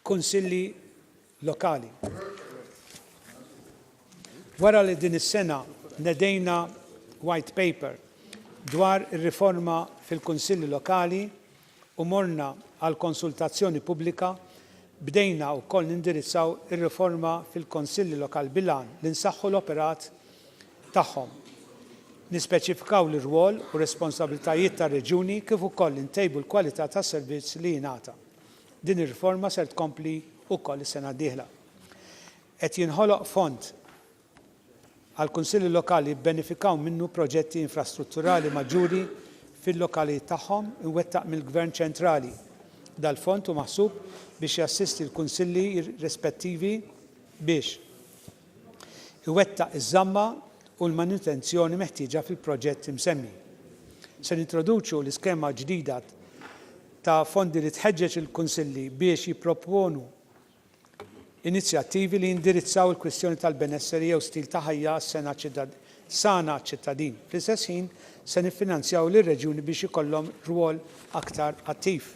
kunsilli lokali. Wara li din is-sena nedejna white paper dwar ir-riforma fil-kunsilli lokali u morna għal konsultazzjoni pubblika, bdejna wkoll nindirizzaw ir-riforma fil-kunsilli lokali bil-għan li nsaħħu l-operat tagħhom. Nispeċifikaw l-irwol u responsabbiltajiet tar-reġjuni kif ukoll intejbu l-kwalità tas-servizz li jingħata. Din ir-riforma ser tkompli wkoll is-sena d-dieħla. Qed jinħoloq fond għal kunsilli lokali jibbenefikaw minnu proġetti infrastrutturali maġġuri fil-lokali tagħhom imwettaq mill-Gvern ċentrali. Dal-fond hu maħsub biex jassisti l-kunsilli rispettivi biex iwettaq iż-żamma u l-manutenzjoni meħtieġa fil-proġett imsemmi. Se nintroduċu l-iskema ġdida ta' fondi li tħeġġeġ il-kunsilli biex jipproponu inizjattivi li jindirizzaw il-kwistjoni tal-benesseri jew stil ta' ħajja sana ċittadin. Fl-istess ħin se niffinanzjaw lir-reġjuni biex ikollhom rwol aktar attiv.